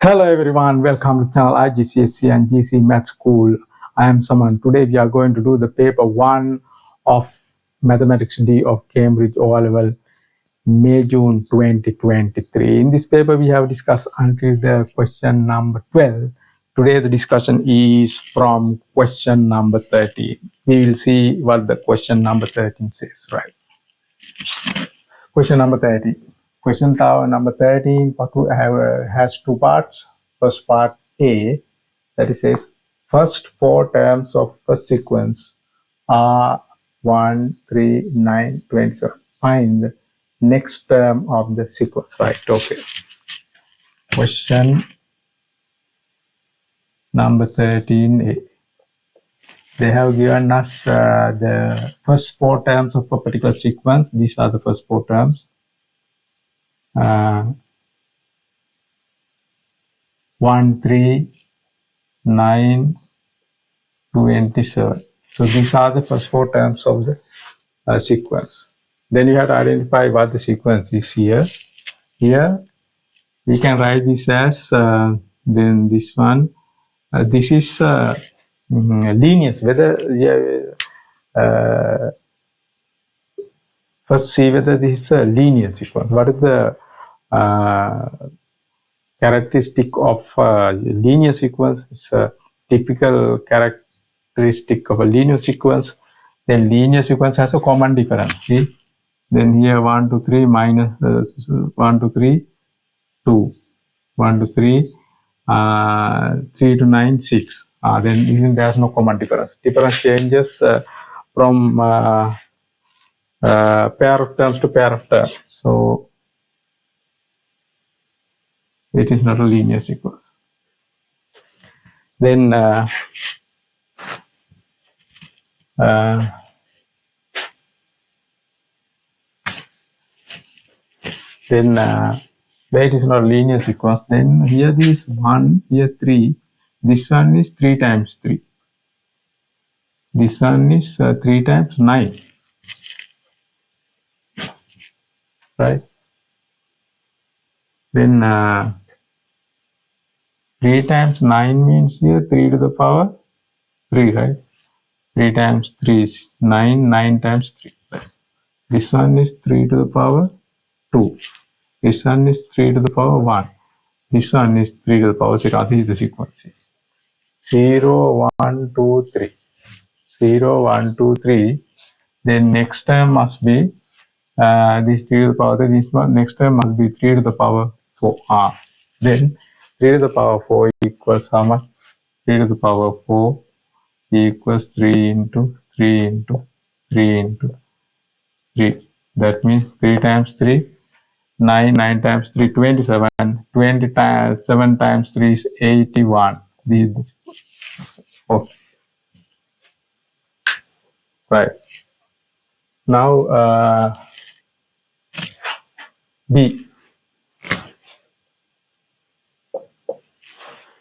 Hello everyone, welcome to the channel IGCSE&GCE MATHS School. I am Saman. Today we are going to do the paper 1 of Mathematics D of Cambridge O-Level May-June 2023. In this paper we have discussed until the question number 12. Today the discussion is from question number 13. We will see what the question number 13 says, right? Question number 13. Question number 13 has two parts. First part A, that it says first four terms of a sequence are 1, 3, 9, 27. Find the next term of the sequence, right? Okay. Question number 13A. They have given us the first four terms of a particular sequence. These are the first four terms. 1, 3, 9, 27. So these are the first four terms of the sequence. Then you have to identify what the sequence is here. Here we can write this as then this one. This is linear. Whether first see whether this is a linear sequence. What is the characteristic of linear sequence? Is a typical characteristic of a linear sequence. Then linear sequence has a common difference. See, then here 1, 2, 3 minus 1, 2, 3, 2, 1, 2, 3, 3 to 9, 6. Then there's no common difference. Difference changes from pair of terms to pair of terms. So it is not a linear sequence. Then where it is not a linear sequence, then here this 1, here 3, this one is 3 times 3. This one is 3 times 9. Right? Then 3 times 9 means here 3 to the power 3, right? 3 times 3 is 9, 9 times 3. Right? This one is 3 to the power 2. This one is 3 to the power 1. This one is 3 to the power 0. This is the sequence. 0, 1, 2, 3. 0, 1, 2, 3. Then next term must be this 3 to the power 3. This one next term must be 3 to the power 4. Then 3 to the power 4 equals how much? 3 to the power 4 equals 3 into 3 into 3 into 3. That means 3 times 3, 9, 9 times 3, 27. 27 times 3 is 81. This. Okay. Right. Now B.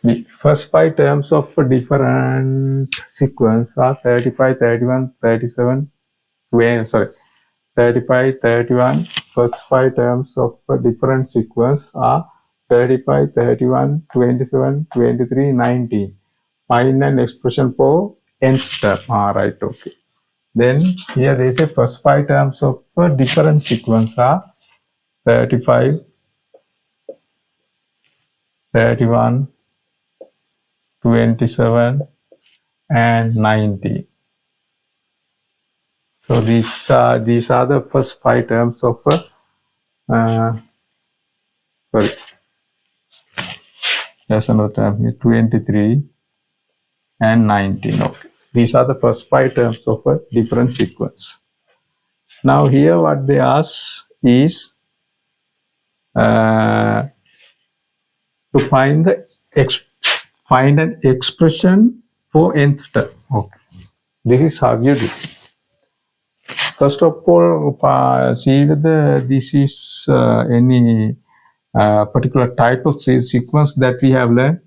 The first 5 terms of a different sequence are 35, 31, 37, 35, 31. First 5 terms of a different sequence are 35, 31, 27, 23, 19. Find an expression for nth term. Right, okay. Then here they say first 5 terms of a different sequence are 35, 31, 27 and 19. So these are the first 5 terms of there's another term here, 23 and 19. Okay, these are the first 5 terms of a different sequence. Now here what they ask is to find an expression for nth term. Okay, this is how you do. First of all, see whether this is any particular type of sequence that we have learned.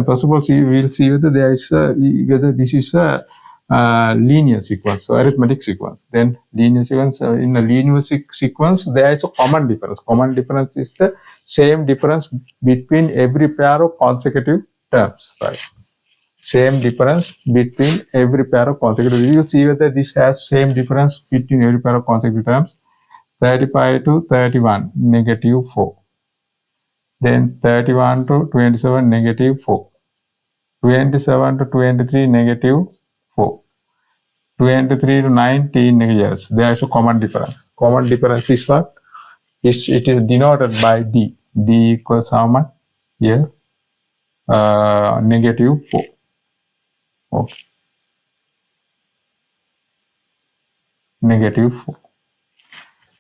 First of all, we'll see whether there is whether this is a linear sequence, so arithmetic sequence. Then linear sequence, in a linear sequence, there is a common difference. Common difference is the same difference between every pair of consecutive terms, right? Same difference between every pair of consecutive. You see whether this has same difference between every pair of consecutive terms. 35 to 31, negative 4. Then 31 to 27, negative 4. 27 to 23, negative 4. 23 to 19, yes, there is a common difference. Common difference is what? It is denoted by D. D equals how much? Here, negative 4. Okay. Negative 4.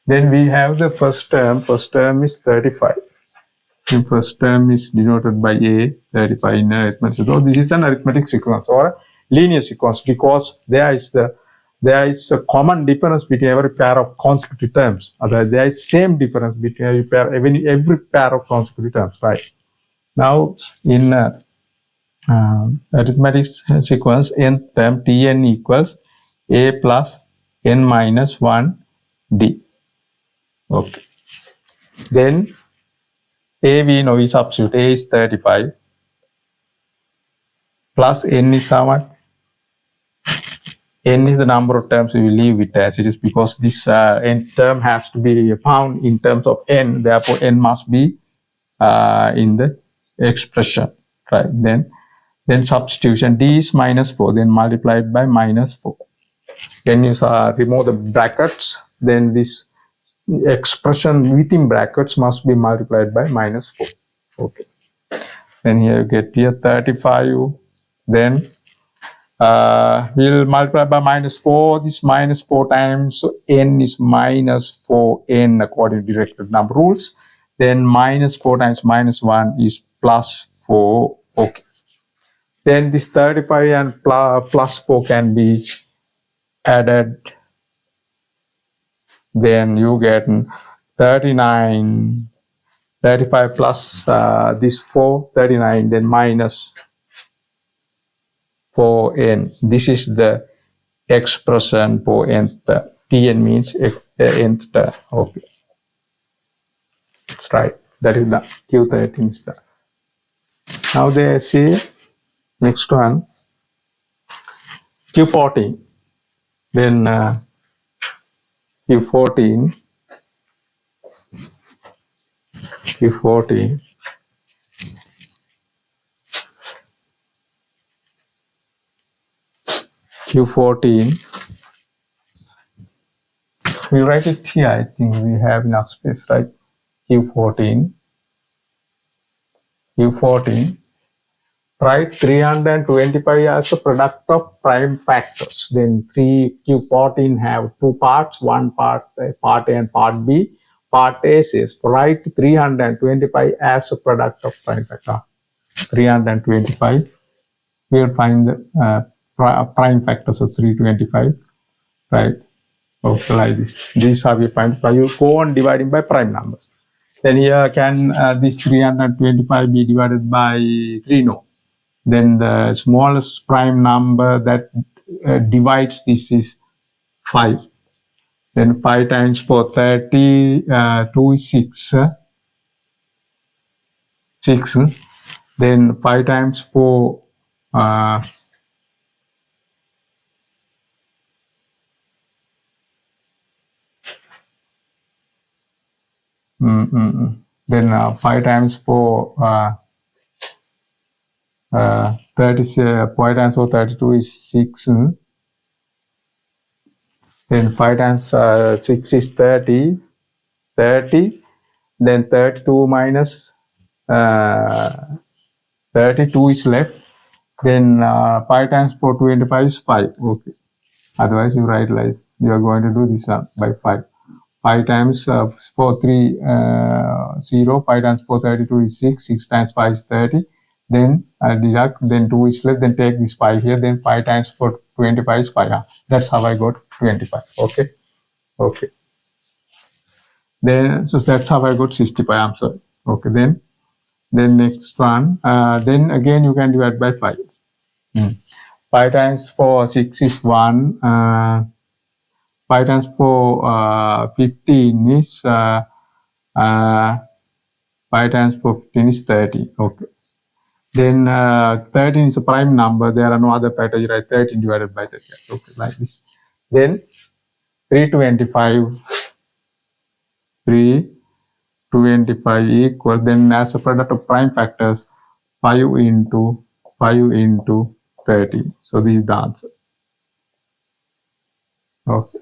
Then we have the first term. First term is 35. The first term is denoted by A, 35 in arithmetic. So this is an arithmetic sequence or a linear sequence because there is a common difference between every pair of consecutive terms. There is same difference between every pair of consecutive terms, right? Now in arithmetic sequence, nth term Tn equals A plus n minus 1 D. Okay. Then A we know we substitute. A is 35 plus n is how much? N is the number of terms we will leave it as it is because this n term has to be found in terms of n. Therefore, n must be in the expression, right? Then substitution. D is minus 4. Then multiplied by minus 4. Then you remove the brackets. Then this expression within brackets must be multiplied by minus 4. Okay. Then here you get here 35. Then we'll multiply by minus 4. This minus 4 times n is minus 4n according to directed number rules. Then minus 4 times minus 1 is plus 4. Okay. Then this 35 and plus 4 can be added. Then you get 39. 35 plus this 4, 39, then minus 4n. This is the expression for nth term. Tn means nth term. Okay. That's right. That is the Q13 is done. Now they say next one Q14. Then Q14. Q14. Q14. We write it here. I think we have enough space, right? Q14. Q14. Write 325 as a product of prime factors. Then Q14 have two parts. One part, part A and part B. Part A says write 325 as a product of prime factor. 325. We will find the prime factors of 325. Right. Okay, like this. This is how we find. You go on dividing by prime numbers. Then here can this 325 be divided by 3? No. Then the smallest prime number that divides this is 5. Then 5 times 4, 30, 2 is 6. 6. Then 5 times 4, then 5 times 4, 30, 5 times 4, 32 is 6. Then 5 times 6 is 30. 30. Then 32 minus 32 is left. Then 5 times 4, 25 is 5. Okay. Otherwise, you write like you are going to do this by 5. 5 times 4, 3, 0. 5 times 4, 32 is 6. 6 times 5 is 30. Then deduct. Then 2 is left. Then take this 5 here. Then 5 times 4, 25 is 5. That's how I got 25. Okay. Okay. Then so that's how I got 65. I'm sorry. Okay. Then next one. Then again you can divide by 5. 5 times 4, 6 is 1. 5 times 4, 15 is 5 times 4, 15 is 30. Okay. Then 13 is a prime number. There are no other factors, right? 13 divided by 30. Okay, like this. Then 325 equal. Then as a product of prime factors, 5 into 30. So this is the answer. Okay.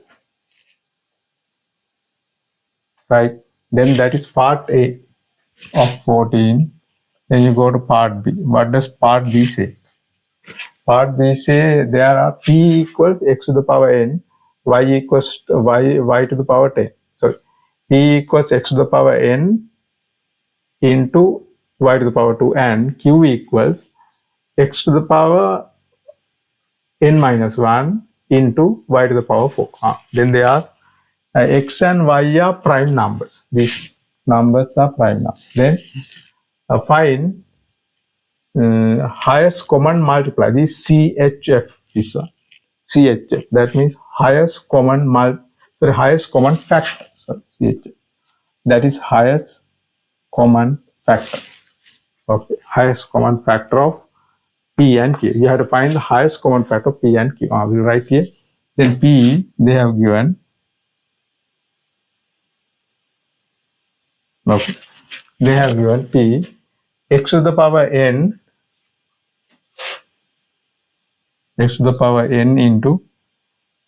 Right. Then that is part A of 14. Then you go to part B. What does part B say? Part B say there are p equals x to the power n, y equals y to the power 10. So p equals x to the power n into y to the power 2, and q equals x to the power n minus 1 into y to the power 4. Then they are x and y are prime numbers. These numbers are prime numbers. Then find highest common multiplier. This CHF, this one. CHF, that means highest common factor. Sorry, CHF. That is highest common factor. Okay, highest common factor of P and Q. You have to find the highest common factor of P and Q. We'll write here. Then P, they have given. Okay, they have given P x to the power n into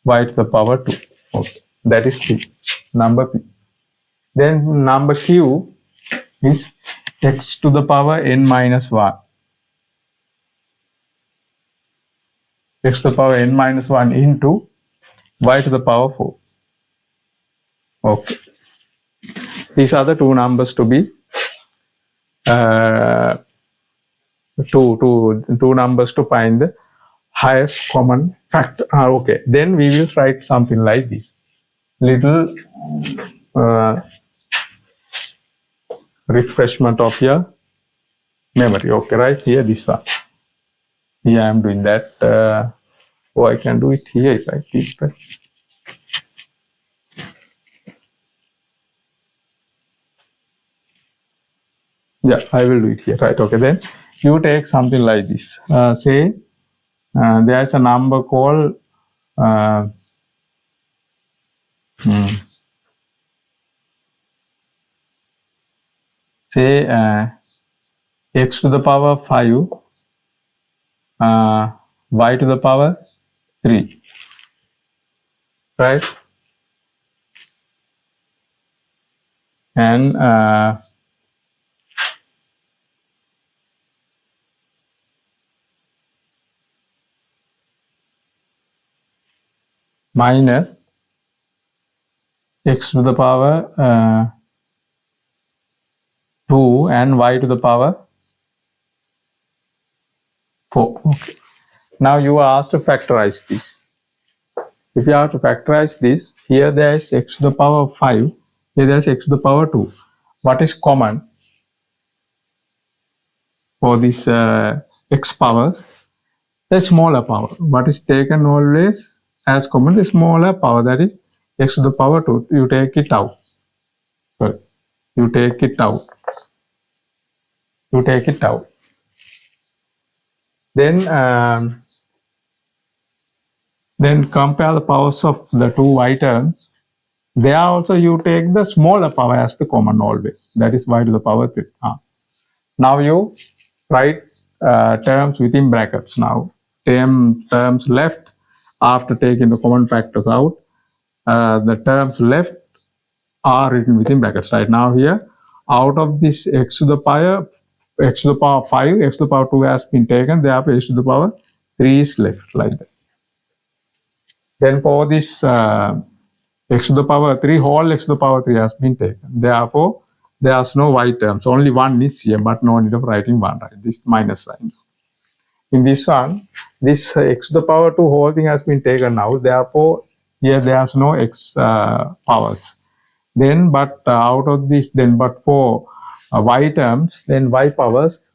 y to the power 2. Okay, that is P, number P. Then number Q is x to the power n minus 1. X to the power n minus 1 into y to the power 4. Okay. These are the two numbers to be two numbers to find the highest common factor. Okay. Then we will write something like this. Little refreshment of your memory. Okay, right here, this one. Here I am doing that. I can do it here if I keep it. Yeah, I will do it here. Right. Okay. Then you take something like this. Say there's a number called say x to the power 5, y to the power 3, right? And minus x to the power 2 and y to the power 4. Okay. Now you are asked to factorize this. If you have to factorize this, here there is x to the power 5, here there is x to the power 2. What is common for this x powers? The smaller power. What is taken always as common? The smaller power, that is x to the power 2. You take it out. Sorry. You take it out. You take it out. Then compare the powers of the two y terms. There also you take the smaller power as the common always. That is y to the power 3. Now you write terms within brackets. Now terms left after taking the common factors out. The terms left are written within brackets. Right now here, out of this x to the power 5, x to the power 2 has been taken. Therefore, x to the power 3 is left like that. Then for this x to the power 3, whole x to the power 3 has been taken. Therefore, there is no y terms. Only one is here, but no need of writing one, right? This minus signs. In this one, this x to the power 2 whole thing has been taken now. Therefore, here there is no x powers. Then, but out of this, then, but for y terms, then y powers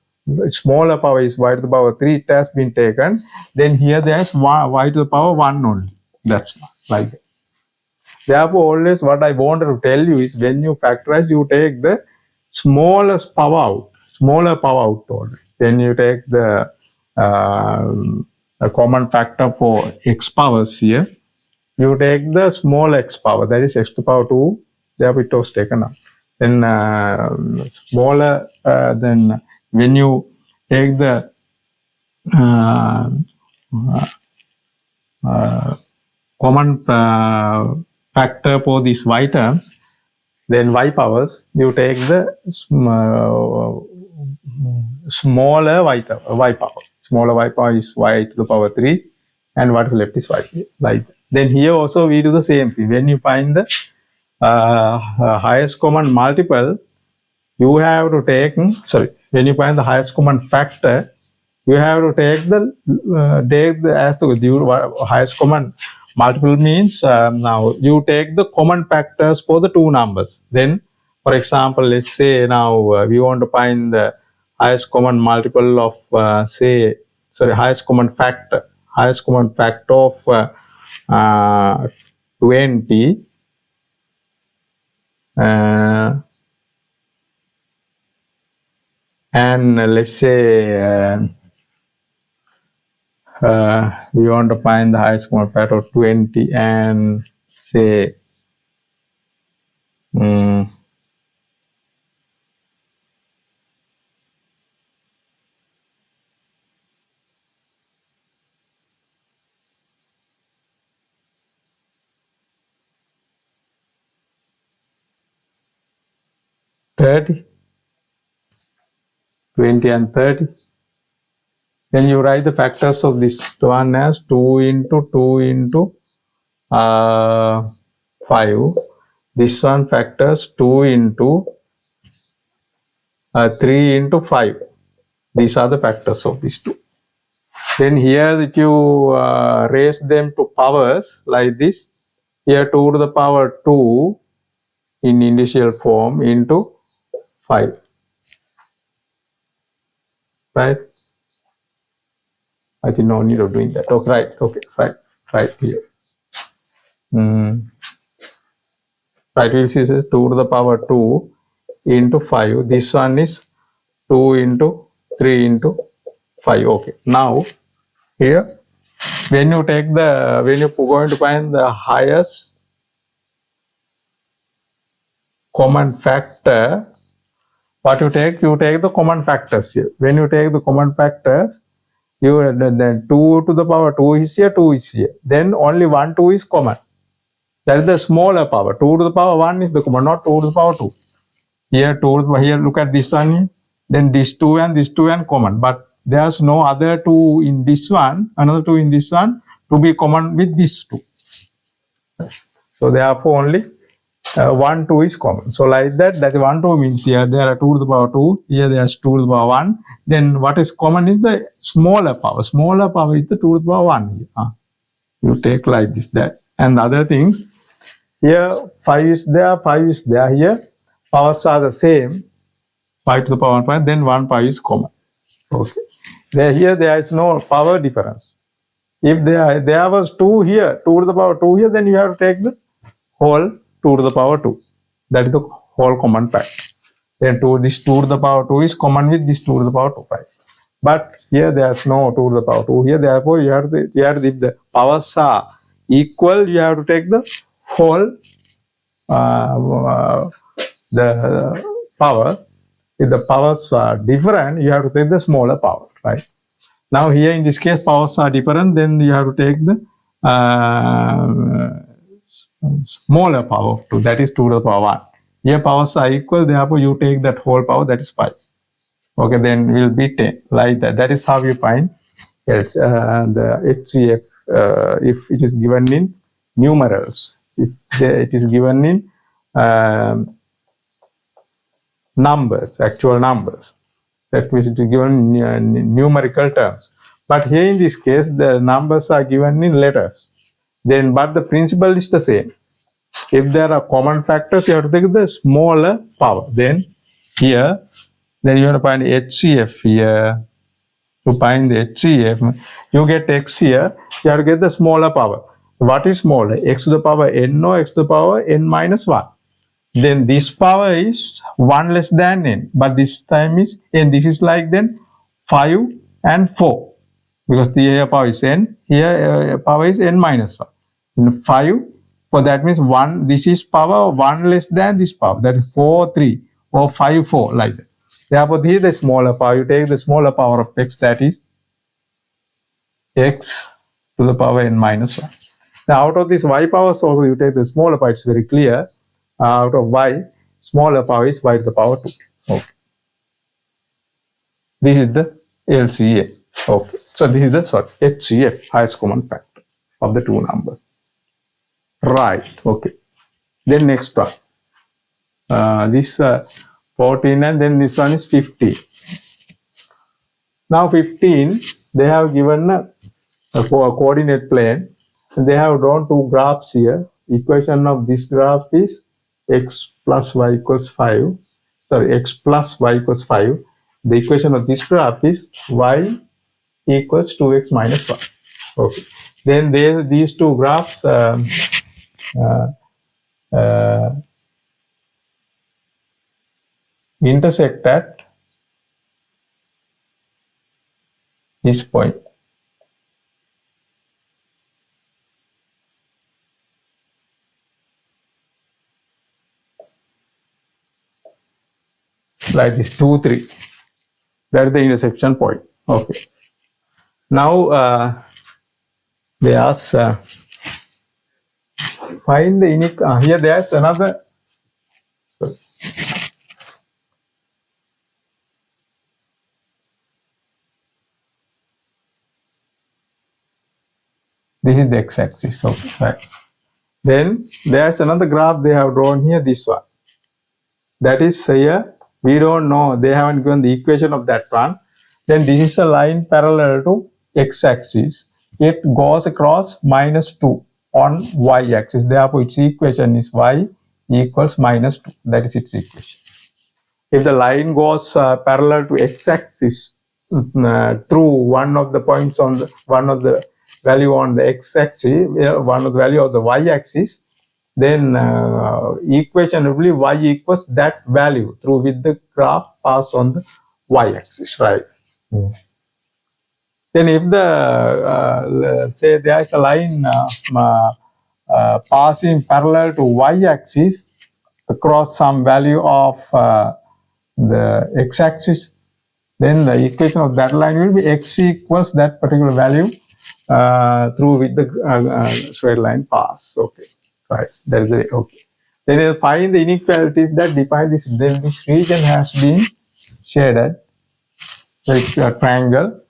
smaller power is y to the power 3, it has been taken. Then here there's y to the power 1 only. That's like that. Therefore, always what I wanted to tell you is when you factorize, you take the smallest power out, smaller power out only. Then you take the a common factor for x powers here. You take the small x power, that is x to the power 2, therefore it was taken out. Then smaller, then when you take the common factor for this y term, then y powers, you take the smaller y power. Smaller y power is y to the power 3, and what is left is y. Like that. Then here also we do the same thing. When you find the highest common multiple, you have to take, when you find the highest common factor, you have to take the highest common multiple means now you take the common factors for the two numbers. Then, for example, let's say now we want to find the highest common multiple of highest common factor of 20 and let's say we want to find the highest common factor of 20 and say 30, 20 and 30. Then you write the factors of this one as 2 into 2 into 5. This one factors 2 into 3 into 5. These are the factors of these two. Then here if you raise them to powers like this, here 2 to the power 2 in initial form into 5. Right? I think no need of doing that. Okay, right. Okay, right here. Right, we'll see 2 to the power 2 into 5. This one is 2 into 3 into 5. Okay. Now here, when you're going to find the highest common factor, what you take the common factors here. When you take the common factors, then 2 to the power 2 is here, 2 is here. Then only 1, 2 is common. That is the smaller power. 2 to the power 1 is the common, not 2 to the power 2. Here look at this one here. Then this 2 and common. But there's no other 2 in this one, another 2 in this one to be common with this 2. So therefore only 1, 2 is common. So like that 1, 2 means here there are 2 to the power 2, here there's 2 to the power 1. Then what is common is the smaller power. Smaller power is the 2 to the power 1 here. You take like this, that. And the other things, here 5 is there, 5 is there. Here powers are the same, 5 to the power 1, then 1 5 is common. Okay. Here there is no power difference. If there was 2 here, 2 to the power 2 here, then you have to take the whole 2 to the power 2. That is the whole common factor. Then this 2 to the power 2 is common with this 2 to the power 2, 5. But here there is no 2 to the power 2 here. Therefore, you have to, if the powers are equal, you have to take the whole the power. If the powers are different, you have to take the smaller power, right? Now here in this case, powers are different, then you have to take the smaller power of 2, that is 2 to the power 1. Here powers are equal, therefore you take that whole power, that is 5. Okay, then will be 10, like that. That is how you find the HCF if it is given in numerals. If it is given in numbers, actual numbers, that means it is given in numerical terms. But here in this case, the numbers are given in letters. Then, but the principle is the same. If there are common factors, you have to take the smaller power. Then here Then you want to find HCF here. To find the HCF, you get x here, you have to get the smaller power. What is smaller? X to the power n or x to the power n minus 1. Then this power is 1 less than n, but this time is n. This is like then 5 and 4. Because the here power is n, here power is n minus 1. And 5, for that means 1, this is power 1 less than this power. That is 4, 3 or 5, 4 like that. Therefore, this is the smaller power. You take the smaller power of x, that is x to the power n minus 1. Now, out of this y power, so you take the smaller power, it's very clear. Out of y, smaller power is y to the power 2. Okay. This is the LCA. Okay. So, this is the HCF, highest common factor of the two numbers. Right. Okay. Then next one. This 14 and then this one is 15. Now 15, they have given a coordinate plane. They have drawn two graphs here. Equation of this graph is x plus y equals 5. Sorry, x plus y equals 5. The equation of this graph is y equals 2x minus 1. Okay. Then these two graphs intersect at this point. Like this, 2, 3. That is the intersection point. Okay. Now they ask find the inequality. Here there is another. This is the x-axis. Okay, right. Then there is another graph they have drawn here. This one. That is here. We don't know. They haven't given the equation of that one. Then this is a line parallel to x-axis. It goes across minus 2 on y-axis. Therefore, its equation is y equals minus 2. That is its equation. If the line goes parallel to x-axis through one of the points on the one of the value on the x-axis, one of the value of the y-axis, then equation will be y equals that value through with the graph pass on the y-axis, right? Then if the say there is a line passing parallel to y-axis across some value of the x-axis, then the equation of that line will be x equals that particular value through with the straight line pass. Okay, right. That is the okay. Then you find the inequalities that define this. Then this region has been shaded with a triangle.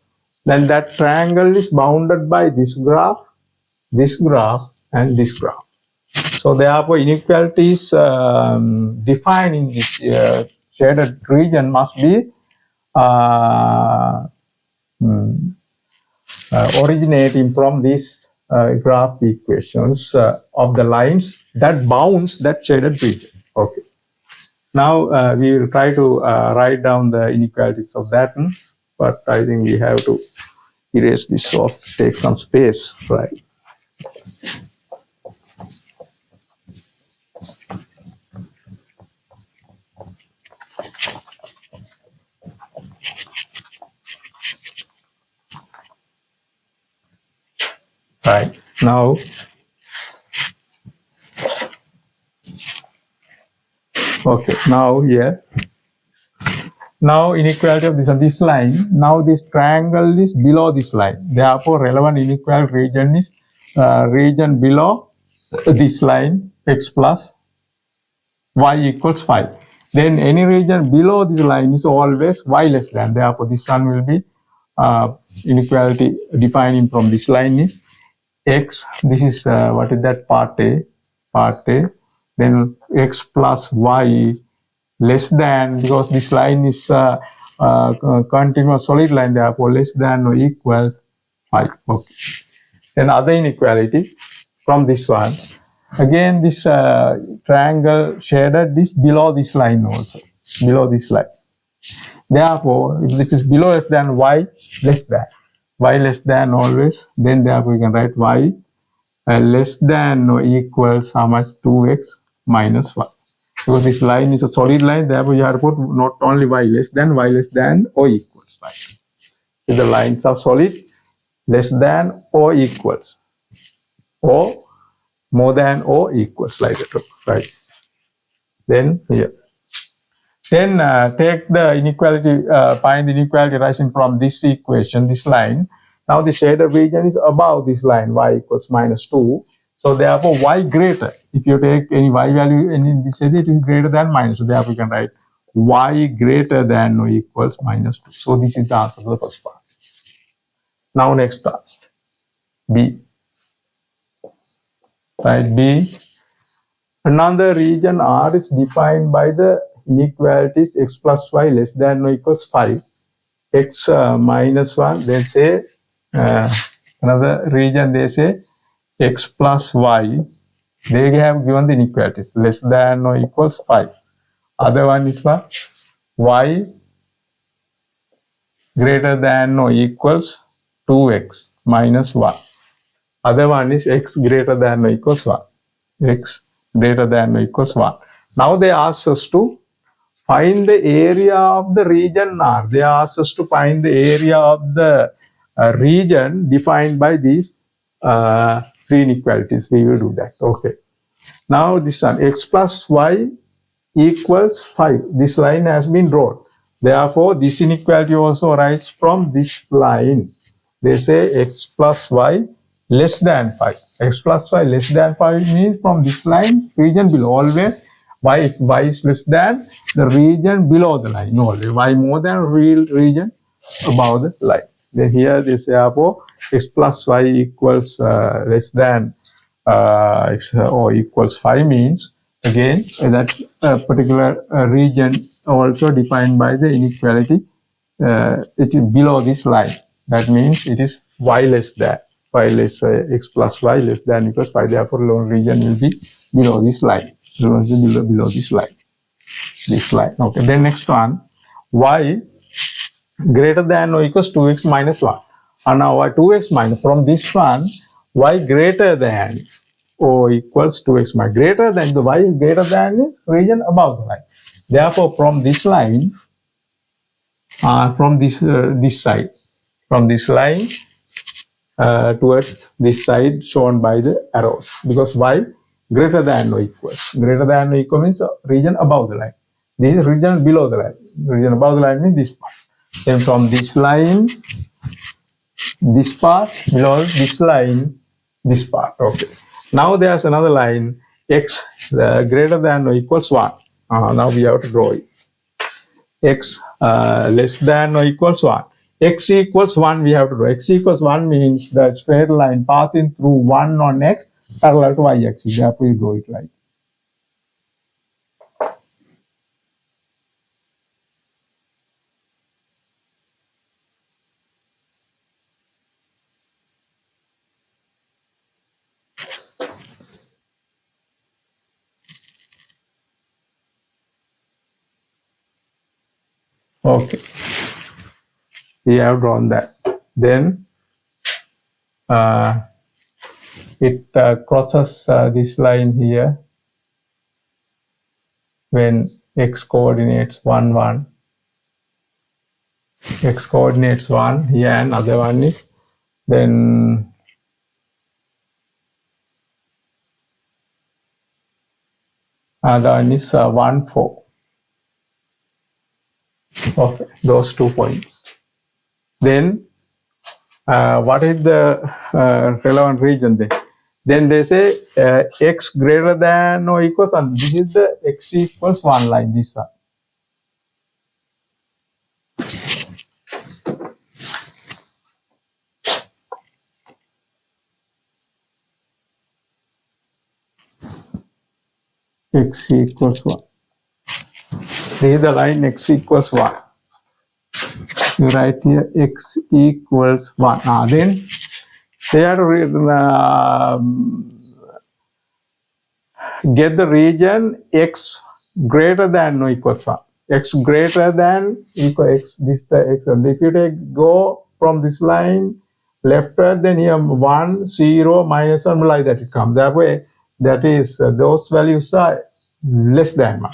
Then that triangle is bounded by this graph, and this graph. So therefore, inequalities defined in this shaded region must be originating from these graph equations of the lines that bounds that shaded region. Okay. Now we will try to write down the inequalities of that, but I think we have to erase this off, take some space, right? Right. Now, okay, now here. Now inequality of this line. Now this triangle is below this line. Therefore, relevant inequality region is region below this line, x plus y equals 5. Then any region below this line is always y less than. Therefore, this one will be inequality defining from this line is x. This is what is that part A. Then x plus y less than, because this line is continuous solid line, therefore less than or equals 5. Okay. Then other inequality from this one. Again, this triangle shaded this below this line also. Below this line. Therefore, if it is below less than y less than always, then therefore we can write y less than or equals how much? 2x minus 1. Because this line is a solid line, therefore you have to put not only y less than or equals. Right? If the lines are solid, less than or equals, or more than or equals, like that, right? Then here. Then take the inequality, find the inequality rising from this equation, this line. Now the shaded region is above this line, y equals minus 2. So therefore y greater. If you take any y value in this area, it is greater than minus 2. Therefore we can write y greater than or equals minus 2. So this is the answer to the first part. Now next part, B. Right, B. Another region R is defined by the inequalities x plus y less than or equals 5, x minus 1, they say, another region they say x plus y, they have given the inequalities less than or equals 5. Other one is what? Y greater than or equals 2x minus 1. Other one is x greater than or equals 1. X greater than or equals 1. Now they ask us to find the area of the region R. They ask us to find the area of the region defined by these three inequalities. We will do that. Okay. Now this one, x plus y equals 5. This line has been drawn. Therefore, this inequality also arises from this line. They say x plus y less than 5. X plus y less than 5 means from this line, region below. Always y is less than the region below the line. No, y more than real region above the line. Then here they say therefore x plus y equals less than x or equals 5 means again that particular region also defined by the inequality, it is below this line. That means it is y less than x plus y less than equals 5. Therefore, lower region will be below this line. Below this line. This line. Okay. Then next one, y greater than or equals 2x minus 1. And now 2x minus, from this one, y greater than or equals 2x minus. Greater than, the y greater than is region above the line. Therefore, from this line, from this side, from this line towards this side shown by the arrows, because y greater than or equals. Greater than or equal means region above the line. This is region below the line. Region above the line means this part. Then from this line, this part, below this line, this part. Okay. Now there's another line, x greater than or equals 1. Now we have to draw it. X less than or equals 1. X equals 1 we have to draw. X equals 1 means the straight line passing through 1 on x parallel to y-axis. Therefore you draw it right. Okay. We have drawn that. Then it crosses this line here when x coordinates 1, 1. X coordinates 1 here, and other one is then other one is 1, 4. Okay, those 2 points. Then what is the relevant region then? Then they say x greater than or equals 1. This is the x equals 1 line, this one. X equals 1. This is the line x equals 1. You write here x equals 1. Then they have to get the region x greater than or equals 1. x greater than equal x, this the x. And if you go from this line leftward, then here 1, 0, minus 1, like that it comes. That way, that is, those values are less than 1.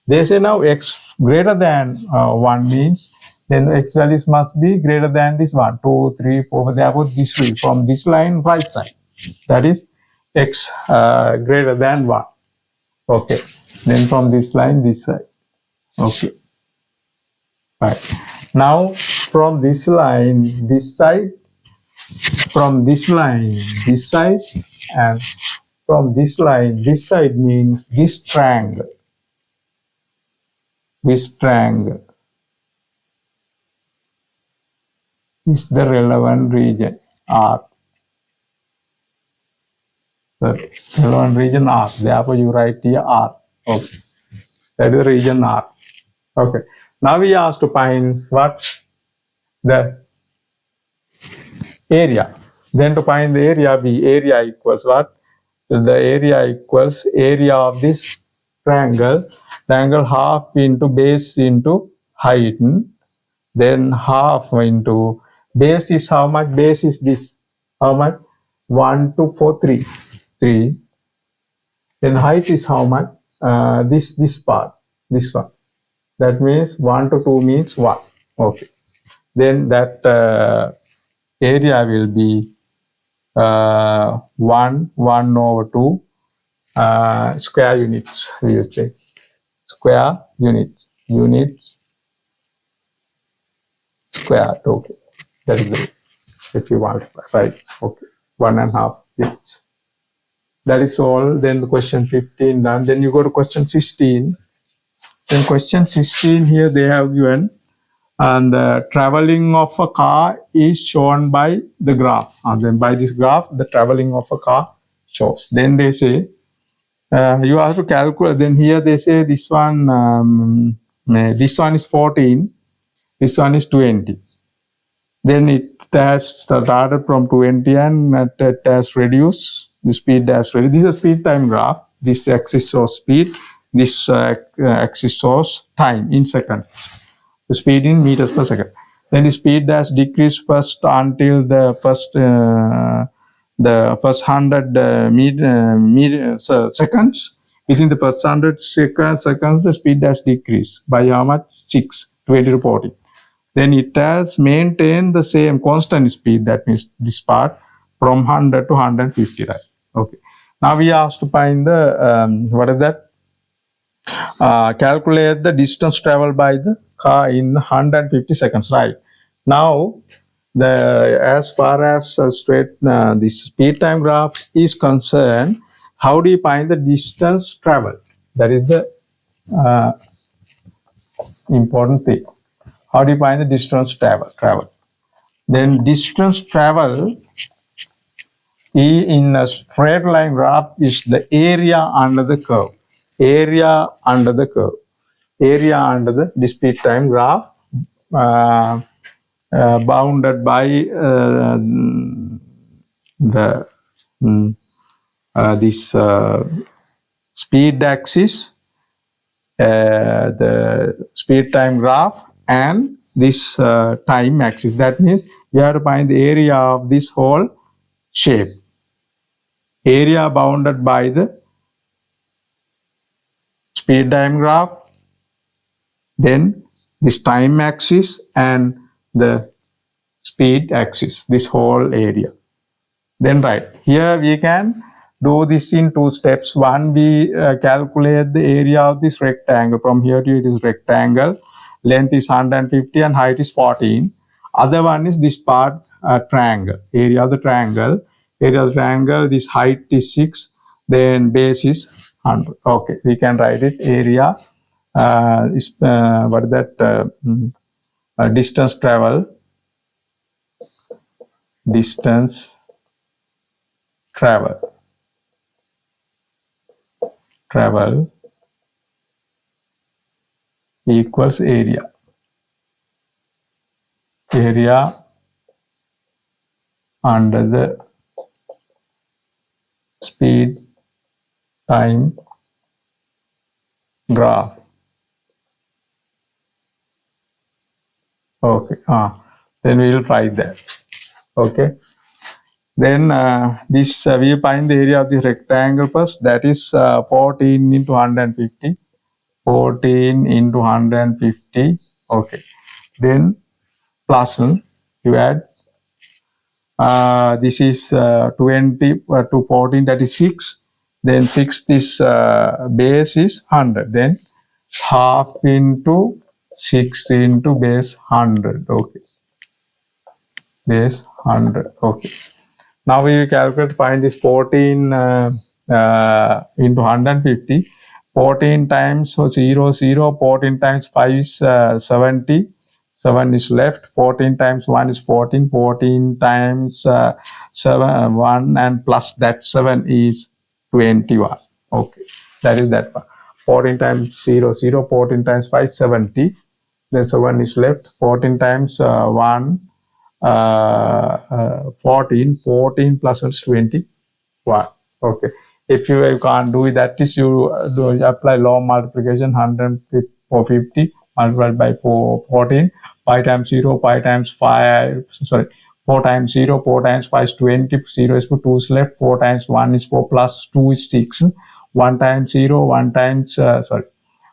They say now x greater than 1 means then the x values must be greater than this 1, 2, 3, 4. Therefore, this will from this line right side. That is x greater than 1. Okay. Then from this line this side. Okay. Right. Now from this line this side, from this line this side, and from this line this side means this triangle. This triangle is the relevant region R. The relevant region R. Therefore, you write here R. Okay. That is the region R. Okay. Now we asked to find what? The area. Then to find the area, B. Area equals what? The area equals area of this triangle. Triangle half into base into height. Then half into base is how much? Base is this. How much? 1, 2, 4, 3. 3. Then height is how much? This part. This one. That means 1 to 2 means 1. Okay. Then that area will be 1 over 2 square units, we will say. Square units. Units square. Okay. That is the way. If you want. Right. Okay. 1.5 units. That is all. Then the question 15 done. Then you go to question 16. Then question 16 here they have given, and the traveling of a car is shown by the graph. And then by this graph, the traveling of a car shows. Then they say, you have to calculate. Then here they say this one is 14, this one is 20. Then it has started from 20 and it has reduced. The speed has reduced. This is a speed time graph. This axis shows speed. This axis shows time in seconds. The speed in meters per second. Then the speed has decreased first until the first 100 seconds. Within the first 100 seconds, the speed has decreased by how much? 6, 20 to 40. Then it has maintained the same constant speed. That means this part from 100 to 150, right? Okay. Now we asked to find the what is that? Calculate the distance traveled by the car in 150 seconds, right? Now, as far as this speed time graph is concerned, how do you find the distance traveled? That is the important thing. How do you find the distance travel? Then distance travel in a straight line graph is the area under the curve. Area under the curve. Area under the discrete time graph bounded by this speed axis, the speed time graph, and this time axis. That means you have to find the area of this whole shape. Area bounded by the speed time graph, then this time axis and the speed axis, this whole area. Then right, here we can do this in 2 steps. One, we calculate the area of this rectangle. From here to it is rectangle. Length is 150 and height is 14. Other one is this part triangle. Area of the triangle. Area of the triangle, this height is 6. Then base is 100. Okay, we can write it. Area is what is that? Distance travel. Distance travel equals area under the speed time graph. Okay. Then we will try that. Okay. Then this we find the area of this rectangle first. That is 14 into 150. 14 into 150. Okay. Then plus you add. This is 20 to 14. That is 6. Then 6. This base is 100. Then half into 6 into base 100. Okay. Base 100. Okay. Now we will calculate, find this 14 into 150. 14 times 0, 0. 14 times 5 is 70. 7 is left. 14 times 1 is 14. 14 times 7, 1 and plus that 7 is 21. Okay. That is that one. 14 times 0, 0. 14 times 5, 70. Then 7 is left. 14 times 1, 14 plus 21. Okay. If you can't do it, that is you apply law of multiplication. 150 multiplied by 14. 5 times 0, 5 times 5, sorry, 4 times 0, 4 times 5 is 20, 0 is 2 is left, 4 times 1 is 4 plus 2 is 6, 1 times 0, 1 times,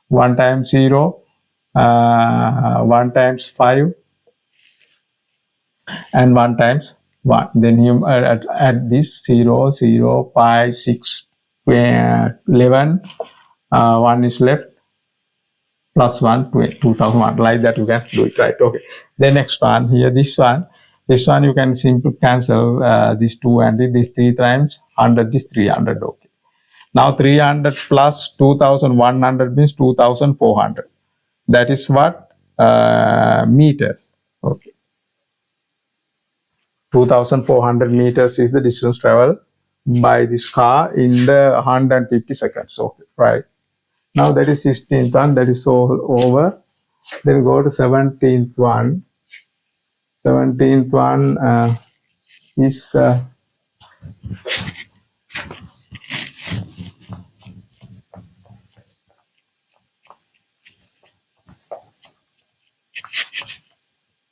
1 times 0, 1 times 5, and 1 times 1. Then you add this 0, 0, 5, 6, 11, 1 is left, plus 1, 2001. Like that you can do it, right? Okay. The next one here, this one you can simply cancel this 2 and this 3 times 100, this 300. Okay. Now 300 plus 2100 means 2400. That is what? Meters. Okay. 2400 meters is the distance traveled by this car in the 150 seconds. Okay, right. Now that is 16th one, that is all over. Then go to 17th one. 17th one is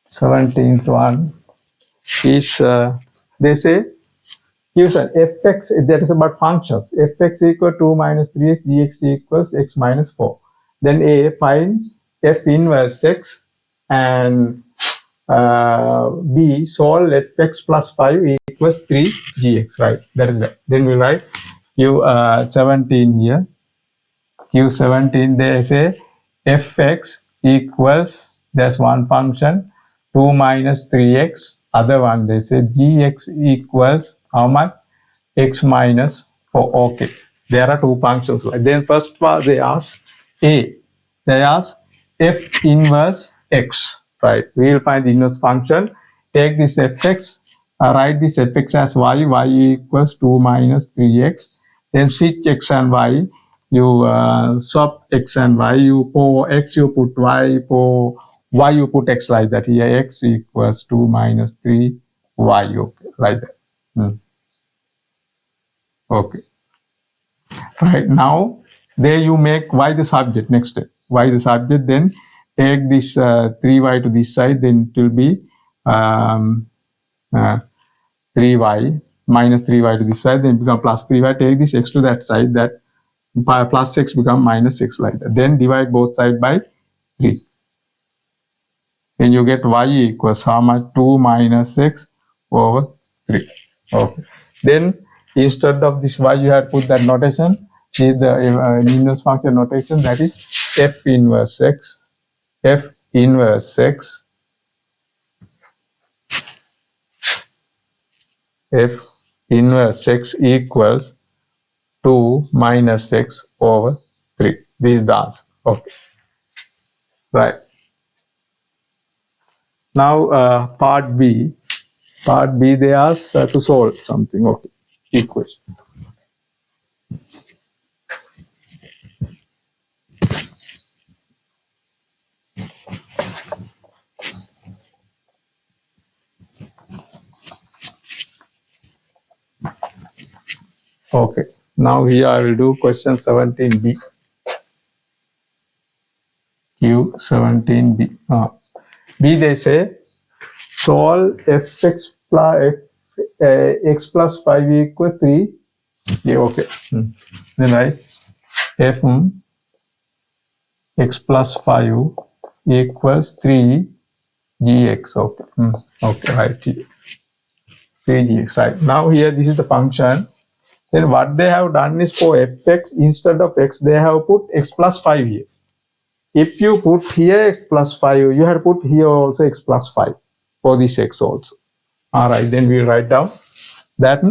17th one is they say gives an fx, that is about functions. Fx equal 2 minus 3x, gx equals x minus 4. Then A, find f inverse x, and B, solve fx plus 5 equals 3 gx, right? That is that. Then we write Q17 here. Q17, they say fx equals, there's one function, 2 minus 3x. Other one, they say gx equals how much? X minus 4. Okay. There are two functions. Then first one, they ask A. They ask f inverse x. Right. We will find the inverse function. Take this fx. Write this fx as y. Y equals 2 minus 3x. Then switch x and y. You swap x and y. You for x you put y. For y you put x, like that. Here x equals 2 minus 3 y. Okay. Like that. Okay. Right. Now, there you make y the subject. Next step. Y the subject. Then take this 3y to this side. Then it will be 3y minus 3y to this side. Then become plus 3y. Take this x to that side. That plus x become minus x, like that. Then divide both sides by 3. Then you get y equals how much? 2 minus x over 3. Okay. Then instead of this y, you have put that notation, is the inverse function notation, that is f inverse x. F inverse x. F inverse x equals 2 minus x over 3. This is the answer. Okay. Right. Now part B. Part B, they ask to solve something. Okay. Equation. Okay. Now here I will do question 17B. Q17B. B they say solve fx plus x plus 5 equals 3. Yeah, okay. Then write f x plus 5 equals 3 gx. Okay. Okay, right here. 3 gx, right. Now here this is the function. Then what they have done is for fx, instead of x, they have put x plus 5 here. If you put here x plus 5, you have put here also x plus 5 for this x also. All right, then we write down that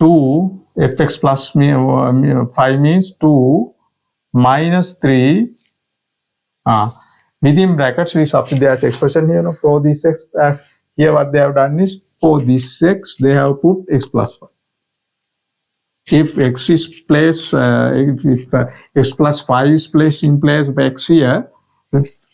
2 fx plus 5 means 2 minus 3. Within brackets, we substitute as expression here for this x. Here what they have done is for this x, they have put x plus 5. If x is placed, if x plus 5 is placed in place of x here,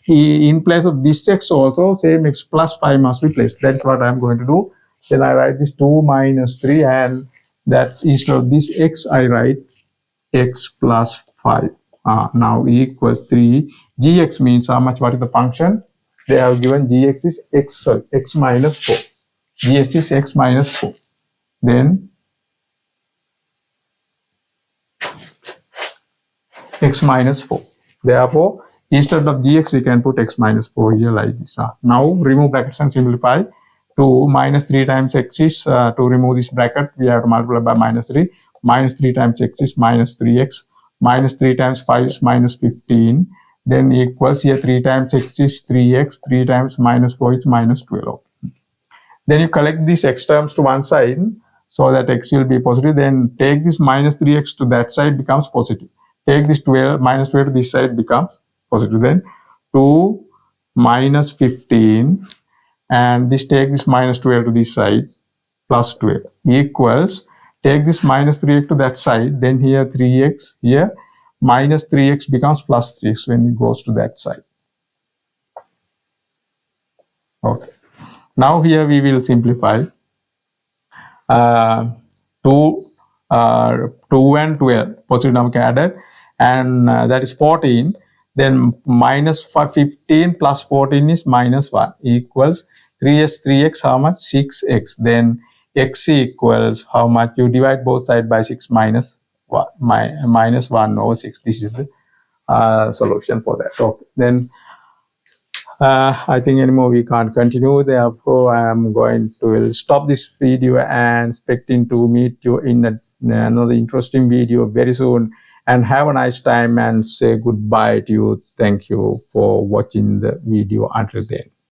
in place of this x also, same x plus 5 must be placed. That's what I'm going to do. Then I write this 2 minus 3, and that instead of this x, I write x plus 5. Now equals 3. Gx means how much? What is the function? They have given gx is x minus 4. Gx is x minus 4. Then x minus 4. Therefore, instead of gx, we can put x minus 4 here like this. Now, remove brackets and simplify. 2 minus 3 times x is, to remove this bracket, we have to multiply by minus 3. Minus 3 times x is minus 3x. Minus 3 times 5 is minus 15. Then equals here 3 times x is 3x. 3 times minus 4 is minus 12. Then you collect these x terms to one side so that x will be positive. Then take this minus 3x to that side, becomes positive. Take this 12, minus 12 to this side, becomes positive. Then 2 minus 15, and this take this minus 12 to this side, plus 12, equals, take this minus 3x to that side, then here 3x, here minus 3x becomes plus 3x when it goes to that side. Okay. Now here we will simplify. 2 and 12, positive number can add, and that is 14. Then minus 15 plus 14 is minus 1, equals 3x, how much? 6x. Then x equals how much? You divide both sides by 6, minus 1, minus 1 over 6. This is the solution for that. Okay. Then I think anymore we can't continue. Therefore, I am going to stop this video and expecting to meet you in another interesting video very soon. And have a nice time and say goodbye to you. Thank you for watching the video until then.